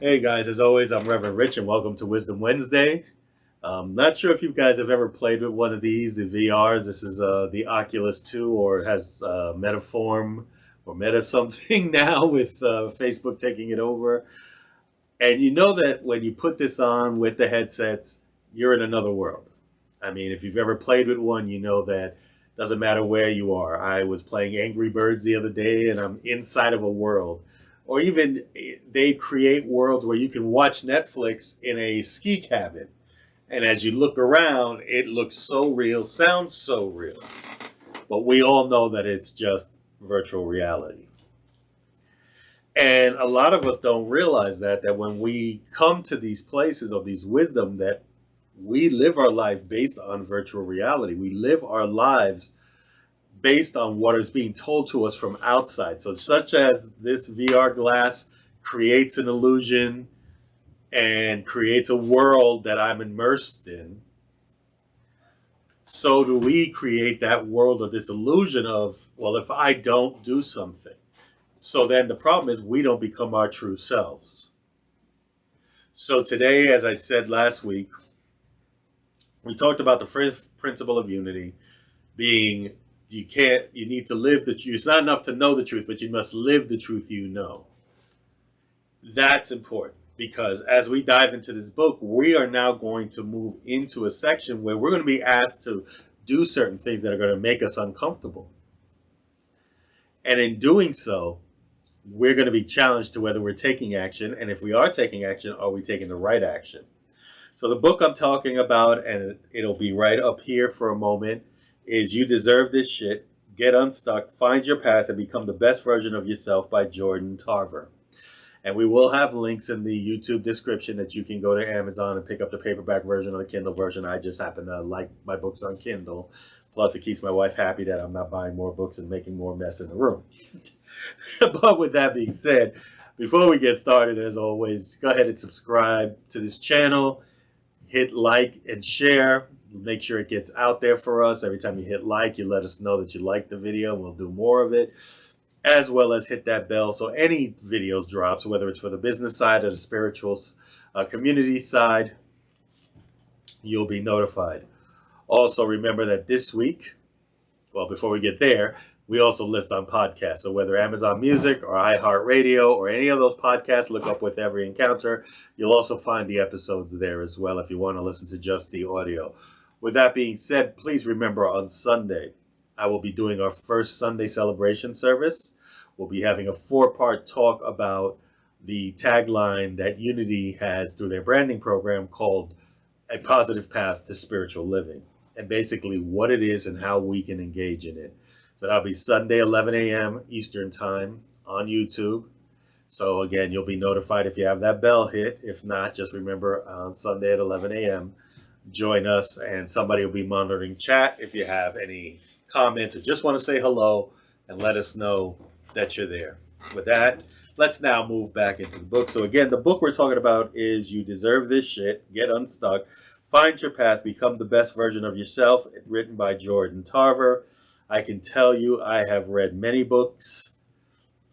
Hey guys, as always, I'm Reverend Rich, and welcome to Wisdom Wednesday. Not sure if you guys have ever played with one of these, the VRs. This is the Oculus 2, or it has Metaform or Meta something now with Facebook taking it over. And you know that when you put this on with the headsets, you're in another world. I mean, if you've ever played with one, you know that doesn't matter where you are. I was playing Angry Birds the other day, and I'm inside of a world. Or even they create worlds where you can watch Netflix in a ski cabin. And as you look around, it looks so real, sounds so real. But we all know that it's just virtual reality. And a lot of us don't realize that when we come to these places of these wisdom, that we live our life based on virtual reality. We live our lives based on what is being told to us from outside. So such as this VR glass creates an illusion and creates a world that I'm immersed in, so do we create that world of this illusion of, well, if I don't do something. So then the problem is we don't become our true selves. So today, as I said last week, we talked about the first principle of unity being you need to live the truth. It's not enough to know the truth, but you must live the truth you know. That's important because as we dive into this book, we are now going to move into a section where we're going to be asked to do certain things that are going to make us uncomfortable. And in doing so, we're going to be challenged to whether we're taking action. And if we are taking action, are we taking the right action? So the book I'm talking about, and it'll be right up here for a moment, is You Deserve This Shit, Get Unstuck, Find Your Path, and Become the Best Version of Yourself by Jordan Tarver. And we will have links in the YouTube description that you can go to Amazon and pick up the paperback version or the Kindle version. I just happen to like my books on Kindle. Plus, it keeps my wife happy that I'm not buying more books and making more mess in the room. But with that being said, before we get started, as always, go ahead and subscribe to this channel. Hit like and share. Make sure it gets out there for us. Every time you hit like, you let us know that you like the video. We'll do more of it, as well as hit that bell so any video drops, whether it's for the business side or the spiritual community side, you'll be notified. Also, remember that this week, well, before we get there, we also list on podcasts. So whether Amazon Music or iHeartRadio or any of those podcasts, look up With Every Encounter. You'll also find the episodes there as well if you want to listen to just the audio. With that being said, please remember on Sunday, I will be doing our first Sunday celebration service. We'll be having a 4-part talk about the tagline that Unity has through their branding program called A Positive Path to Spiritual Living, and basically what it is and how we can engage in it. So that'll be Sunday, 11 a.m. Eastern Time on YouTube. So again, you'll be notified if you have that bell hit. If not, just remember on Sunday at 11 a.m., join us, and somebody will be monitoring chat if you have any comments or just want to say hello and let us know that you're there. With that, let's now move back into the book. So again, the book we're talking about is You Deserve This Shit, Get Unstuck, Find Your Path, Become the Best Version of Yourself, written by Jordan Tarver. I can tell you I have read many books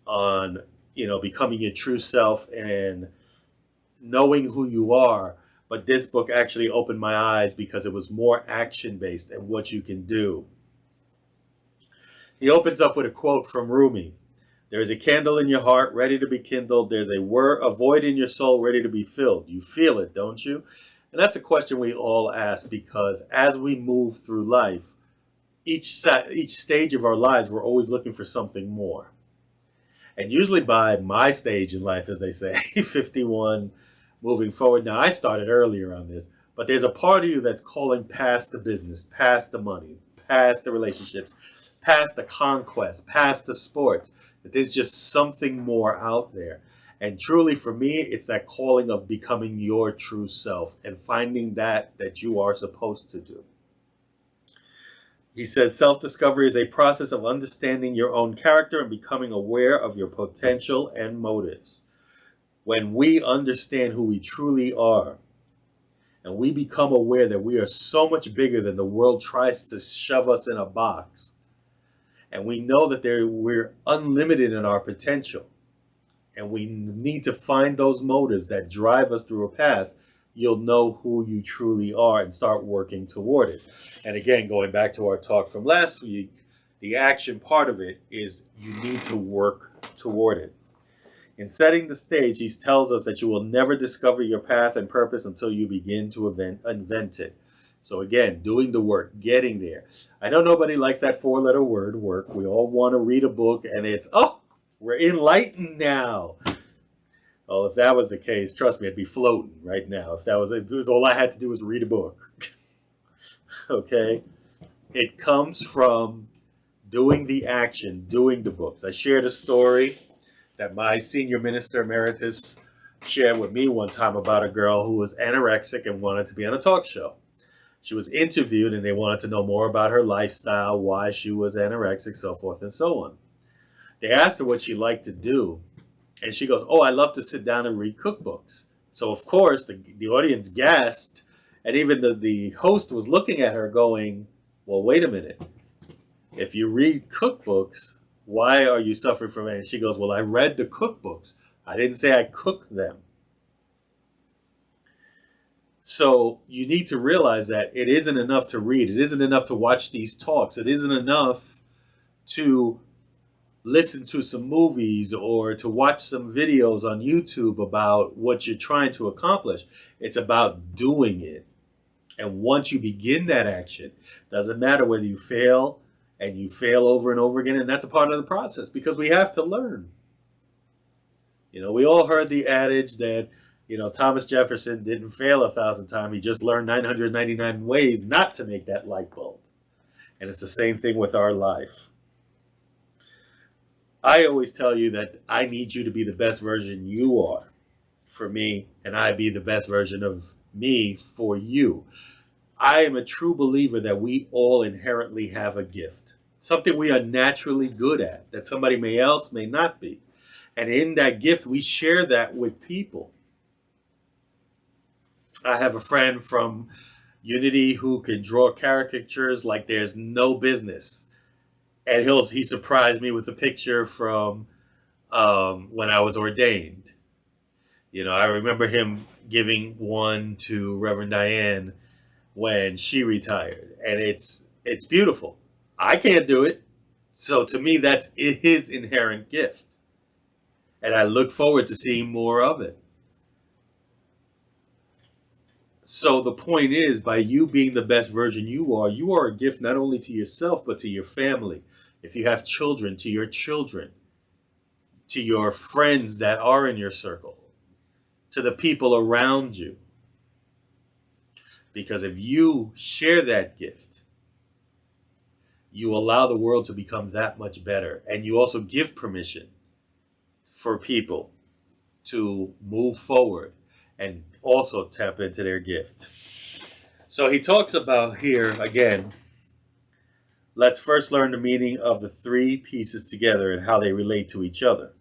on, becoming your true self and knowing who you are. But this book actually opened my eyes because it was more action-based and what you can do. He opens up with a quote from Rumi. There's a candle in your heart ready to be kindled. There's a void in your soul ready to be filled. You feel it, don't you? And that's a question we all ask because as we move through life, each stage of our lives, we're always looking for something more. And usually by my stage in life, as they say, 51, moving forward. Now, I started earlier on this, but there's a part of you that's calling past the business, past the money, past the relationships, past the conquest, past the sports. That there's just something more out there. And truly for me, it's that calling of becoming your true self and finding that you are supposed to do. He says self-discovery is a process of understanding your own character and becoming aware of your potential and motives. When we understand who we truly are, and we become aware that we are so much bigger than the world tries to shove us in a box, and we know that we're unlimited in our potential, And we need to find those motives that drive us through a path. You'll know who you truly are and start working toward it. And again, going back to our talk from last week, the action part of it is you need to work toward it. In setting the stage, he tells us that you will never discover your path and purpose until you begin to invent it. So again, doing the work, getting there. I know nobody likes that four-letter word, work. We all want to read a book and it's, oh, we're enlightened now. Well, if that was the case, trust me, I'd be floating right now. If that was it, all I had to do was read a book. Okay? It comes from doing the action, doing the books. I shared a story that my senior minister emeritus shared with me one time about a girl who was anorexic and wanted to be on a talk show. She was interviewed and they wanted to know more about her lifestyle, why she was anorexic, so forth and so on. They asked her what she liked to do, and she goes, oh, I love to sit down and read cookbooks. So, of course, the audience gasped, and even the host was looking at her going, well, wait a minute. If you read cookbooks, why are you suffering from it? And she goes, well, I read the cookbooks. I didn't say I cooked them. So you need to realize that it isn't enough to read. It isn't enough to watch these talks. It isn't enough to listen to some movies or to watch some videos on YouTube about what you're trying to accomplish. It's about doing it. And once you begin that action, doesn't matter whether you fail and you fail over and over again, and that's a part of the process because we have to learn. You know, we all heard the adage that, you know, Thomas Jefferson didn't fail 1,000 times. He just learned 999 ways not to make that light bulb. And it's the same thing with our life. I always tell you that I need you to be the best version you are for me, and I be the best version of me for you. I am a true believer that we all inherently have a gift, something we are naturally good at, that somebody else may not be. And in that gift, we share that with people. I have a friend from Unity who can draw caricatures like there's no business. And he surprised me with a picture from when I was ordained. You know, I remember him giving one to Reverend Diane when she retired. And it's beautiful. I can't do it. So to me, that's his inherent gift. And I look forward to seeing more of it. So the point is, by you being the best version you are a gift not only to yourself, but to your family. If you have children, to your children, to your friends that are in your circle, to the people around you. Because if you share that gift, you allow the world to become that much better. And you also give permission for people to move forward and also tap into their gift. So he talks about here, again, let's first learn the meaning of the three pieces together and how they relate to each other.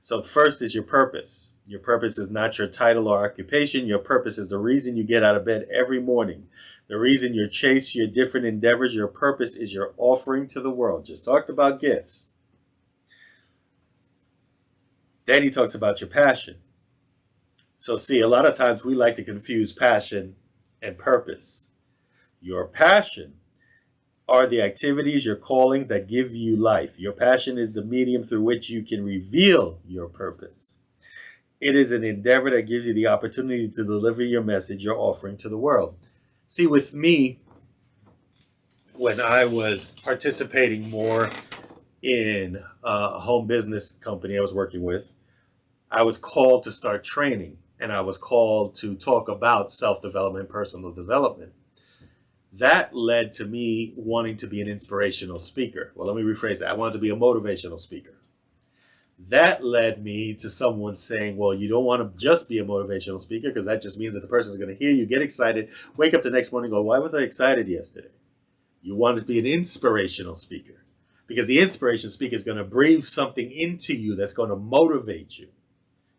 So first is your purpose. Your purpose is not your title or occupation. Your purpose is the reason you get out of bed every morning. The reason you chase your different endeavors. Your purpose is your offering to the world. Just talked about gifts. Then he talks about your passion. So see, a lot of times we like to confuse passion and purpose. Your passion are the activities, your callings that give you life. Your passion is the medium through which you can reveal your purpose. It is an endeavor that gives you the opportunity to deliver your message, your offering to the world. See, with me, when I was participating more in a home business company I was working with, I was called to start training, and I was called to talk about self-development, personal development. That led to me wanting to be an inspirational speaker. Well, let me rephrase that. I wanted to be a motivational speaker. That led me to someone saying, well, you don't want to just be a motivational speaker because that just means that the person is going to hear you, get excited, wake up the next morning and go, why was I excited yesterday? You want to be an inspirational speaker because the inspirational speaker is going to breathe something into you that's going to motivate you.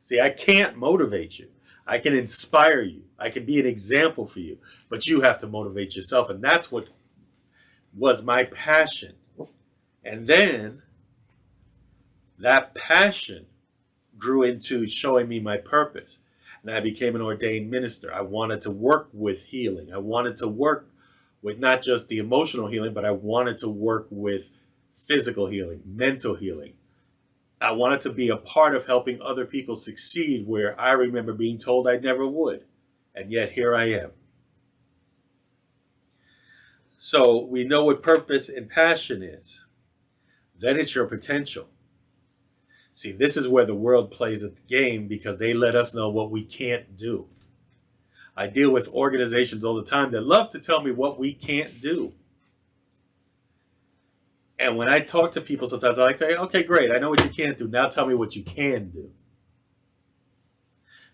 See, I can't motivate you. I can inspire you. I can be an example for you, but you have to motivate yourself. And that's what was my passion. And then that passion grew into showing me my purpose. And I became an ordained minister. I wanted to work with healing. I wanted to work with not just the emotional healing, but I wanted to work with physical healing, mental healing. I wanted to be a part of helping other people succeed where I remember being told I never would. And yet here I am. So we know what purpose and passion is. Then it's your potential. See, this is where the world plays at the game because they let us know what we can't do. I deal with organizations all the time that love to tell me what we can't do. And when I talk to people sometimes, I like to say, okay, great, I know what you can't do. Now tell me what you can do.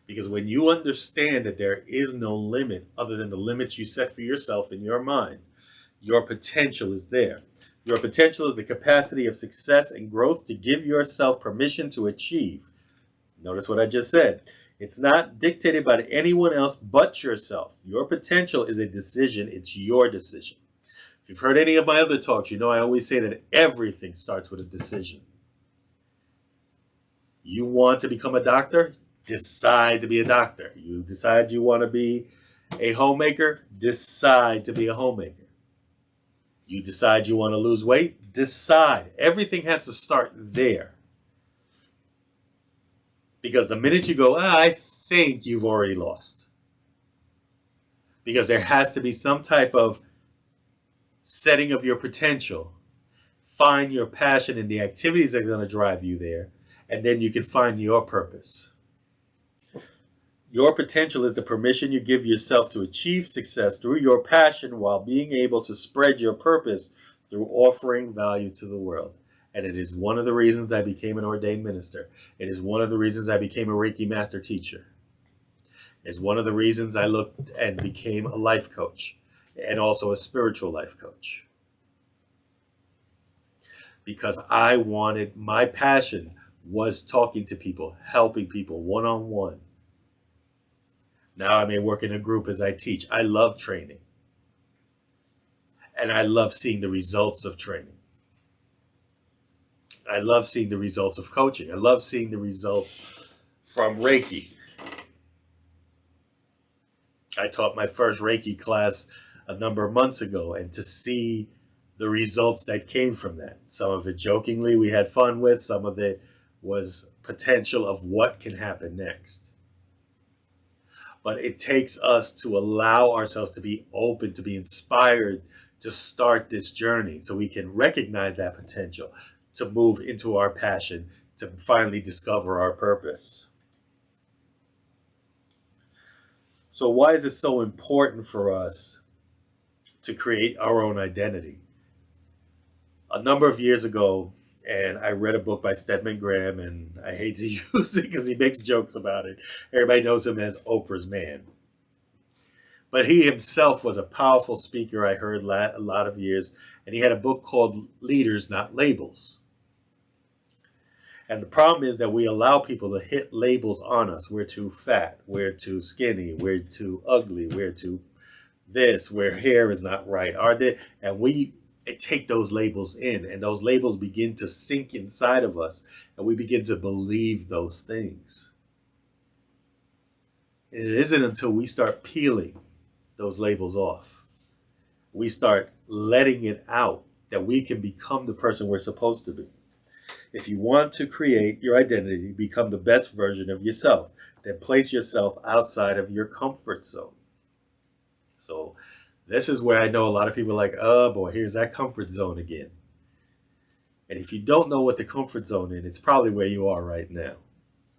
Because when you understand that there is no limit other than the limits you set for yourself in your mind, your potential is there. Your potential is the capacity of success and growth to give yourself permission to achieve. Notice what I just said. It's not dictated by anyone else but yourself. Your potential is a decision. It's your decision. If you've heard any of my other talks, you know I always say that everything starts with a decision. You want to become a doctor? Decide to be a doctor. You decide you want to be a homemaker? Decide to be a homemaker. You decide you want to lose weight? Decide. Everything has to start there. Because the minute you go, I think you've already lost. Because there has to be some type of setting of your potential. Find your passion in the activities that are going to drive you there. And then you can find your purpose. Your potential is the permission you give yourself to achieve success through your passion while being able to spread your purpose through offering value to the world. And it is one of the reasons I became an ordained minister. It is one of the reasons I became a Reiki master teacher. It's one of the reasons I looked and became a life coach and also a spiritual life coach. Because I wanted, my passion was talking to people, helping people one-on-one. Now I may work in a group as I teach. I love training. And I love seeing the results of training. I love seeing the results of coaching. I love seeing the results from Reiki. I taught my first Reiki class a number of months ago, and to see the results that came from that. Some of it jokingly we had fun with, some of it was potential of what can happen next. But it takes us to allow ourselves to be open, to be inspired, to start this journey so we can recognize that potential, to move into our passion, to finally discover our purpose. So why is it so important for us to create our own identity? A number of years ago, and I read a book by Stedman Graham, and I hate to use it because he makes jokes about it. Everybody knows him as Oprah's man. But he himself was a powerful speaker I heard a lot of years, and he had a book called Leaders, Not Labels. And the problem is that we allow people to hit labels on us. We're too fat, we're too skinny, we're too ugly, we're too this, where hair is not right. And we take those labels in, and those labels begin to sink inside of us, and we begin to believe those things. And it isn't until we start peeling those labels off, we start letting it out, that we can become the person we're supposed to be. If you want to create your identity, become the best version of yourself, then place yourself outside of your comfort zone. So this is where I know a lot of people are like, oh boy, here's that comfort zone again. And if you don't know what the comfort zone is, it's probably where you are right now.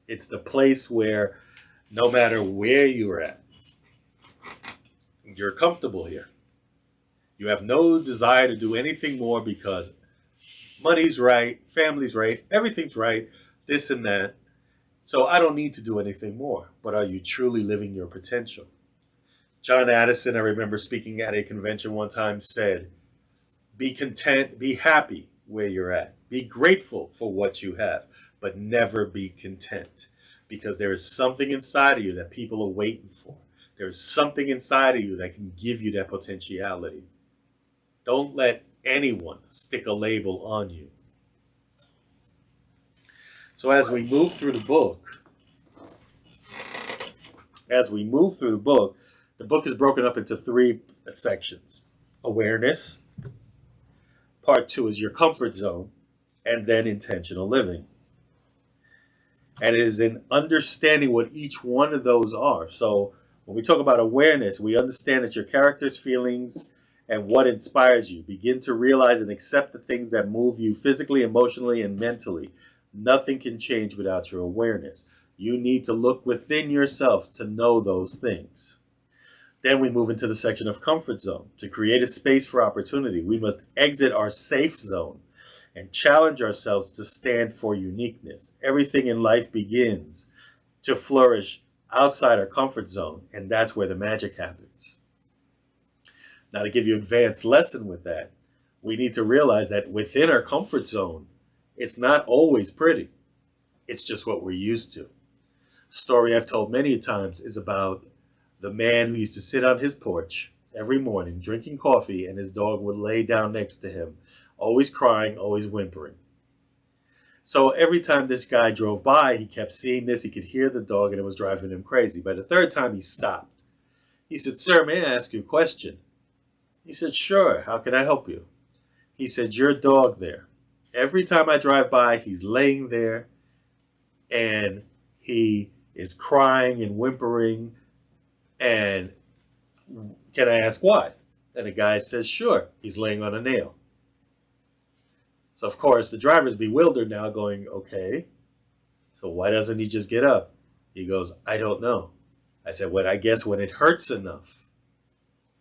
It's the place where no matter where you're at, you're comfortable here. You have no desire to do anything more because money's right, family's right, everything's right, this and that. So I don't need to do anything more. But are you truly living your potential? John Addison, I remember speaking at a convention one time, said, be content, be happy where you're at. Be grateful for what you have, but never be content. Because there is something inside of you that people are waiting for. There's something inside of you that can give you that potentiality. Don't let anyone stick a label on you. So as we move through the book, the book is broken up into three sections. Awareness. Part 2 is your comfort zone, and then intentional living. And it is in understanding what each one of those are. So when we talk about awareness, we understand that your character's feelings and what inspires you. Begin to realize and accept the things that move you physically, emotionally, and mentally. Nothing can change without your awareness. You need to look within yourselves to know those things. Then we move into the section of comfort zone. To create a space for opportunity, we must exit our safe zone and challenge ourselves to stand for uniqueness. Everything in life begins to flourish outside our comfort zone, and that's where the magic happens. Now, to give you an advanced lesson with that, we need to realize that within our comfort zone, it's not always pretty. It's just what we're used to. Story I've told many times is about the man who used to sit on his porch every morning drinking coffee, and his dog would lay down next to him, always crying, always whimpering. So every time this guy drove by, he kept seeing this. He could hear the dog, and it was driving him crazy. By the third time, he stopped. He said, "Sir, may I ask you a question?" He said, "Sure, how can I help you?" He said, "Your dog there. Every time I drive by, he's laying there, and he is crying and whimpering, and can I ask why?" And the guy says, "Sure, he's laying on a nail." So, of course, the driver's bewildered now, going, "Okay, so why doesn't he just get up?" He goes, "I don't know." I said, "Well, I guess when it hurts enough,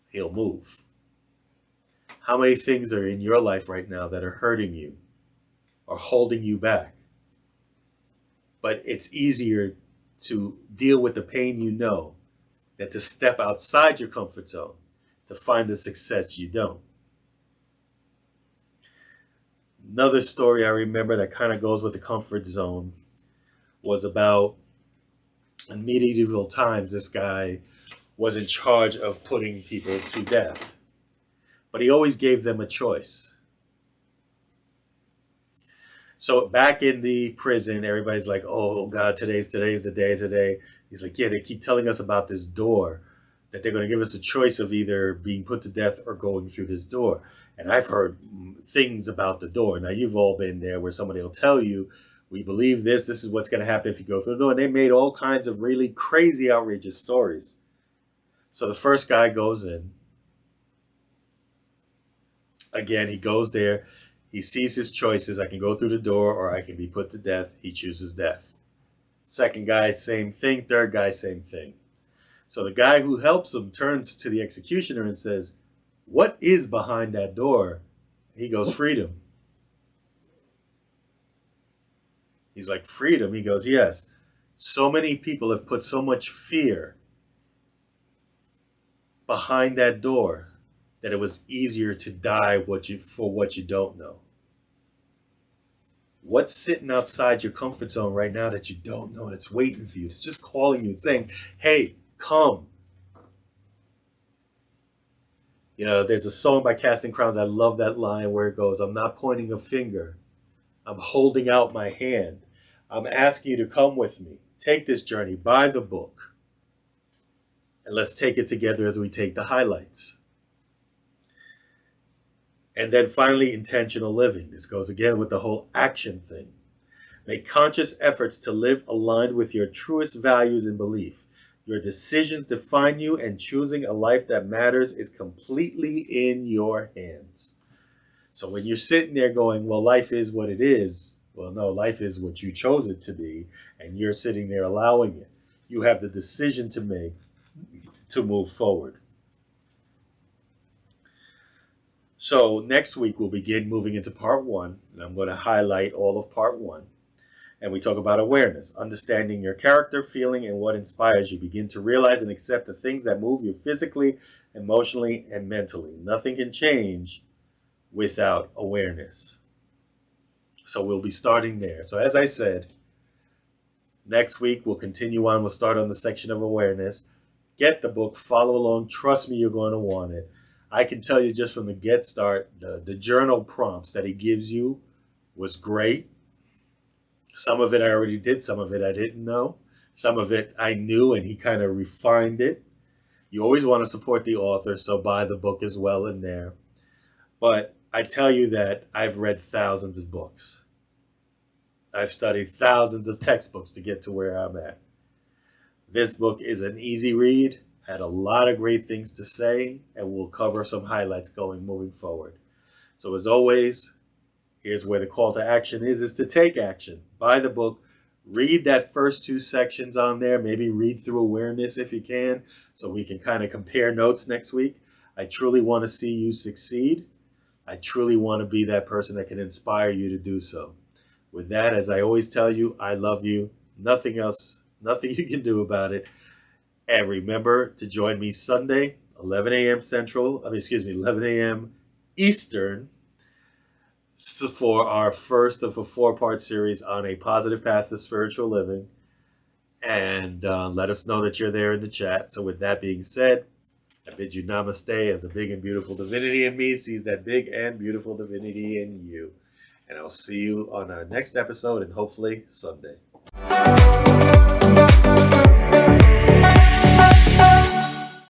he'll move." How many things are in your life right now that are hurting you or holding you back? But it's easier to deal with the pain you know than to step outside your comfort zone to find the success you don't. Another story I remember that kind of goes with the comfort zone was about, in medieval times, this guy was in charge of putting people to death. But he always gave them a choice. So back in the prison, everybody's like, "Oh God, today's the day today." He's like, "Yeah, they keep telling us about this door, that they're going to give us a choice of either being put to death or going through this door." And I've heard things about the door. Now, you've all been there where somebody will tell you, "We believe this is what's going to happen if you go through the door." And they made all kinds of really crazy, outrageous stories. So the first guy goes in. Again, he goes there. He sees his choices. I can go through the door or I can be put to death. He chooses death. Second guy, same thing. Third guy, same thing. So the guy who helps him turns to the executioner and says, "What is behind that door?" He goes, "Freedom." He's like, "Freedom?" He goes, "Yes. So many people have put so much fear behind that door that it was easier to die for what you don't know." What's sitting outside your comfort zone right now that you don't know, that's waiting for you? It's just calling you and saying, "Hey, come." You know, there's a song by Casting Crowns. I love that line where it goes, "I'm not pointing a finger. I'm holding out my hand. I'm asking you to come with me. Take this journey. Buy the book. And let's take it together as we take the highlights." And then finally, intentional living. This goes again with the whole action thing. Make conscious efforts to live aligned with your truest values and belief. Your decisions define you, and choosing a life that matters is completely in your hands. So when you're sitting there going, "Well, life is what it is," well, no, life is what you chose it to be, and you're sitting there allowing it. You have the decision to make to move forward. So next week we'll begin moving into part 1, and I'm going to highlight all of part 1. And we talk about awareness, understanding your character, feeling, and what inspires you. Begin to realize and accept the things that move you physically, emotionally, and mentally. Nothing can change without awareness. So we'll be starting there. So as I said, next week we'll continue on. We'll start on the section of awareness. Get the book, follow along. Trust me, you're going to want it. I can tell you just from the get start, the journal prompts that he gives you was great. Some of it I already did, some of it I didn't know. Some of it I knew and he kind of refined it. You always want to support the author, so buy the book as well in there. But I tell you that I've read thousands of books. I've studied thousands of textbooks to get to where I'm at. This book is an easy read, had a lot of great things to say, and we'll cover some highlights moving forward. So as always, here's where the call to action is to take action. Buy the book, read that first 2 sections on there, maybe read through awareness if you can, so we can kind of compare notes next week. I truly want to see you succeed. I truly want to be that person that can inspire you to do so. With that, as I always tell you, I love you. Nothing else, nothing you can do about it. And remember to join me Sunday, 11 a.m. 11 a.m. Eastern, for our first of a 4-part series on a positive path to spiritual living. And let us know that you're there in the chat. So with that being said, I bid you namaste as the big and beautiful divinity in me sees that big and beautiful divinity in you. And I'll see you on our next episode and hopefully Sunday.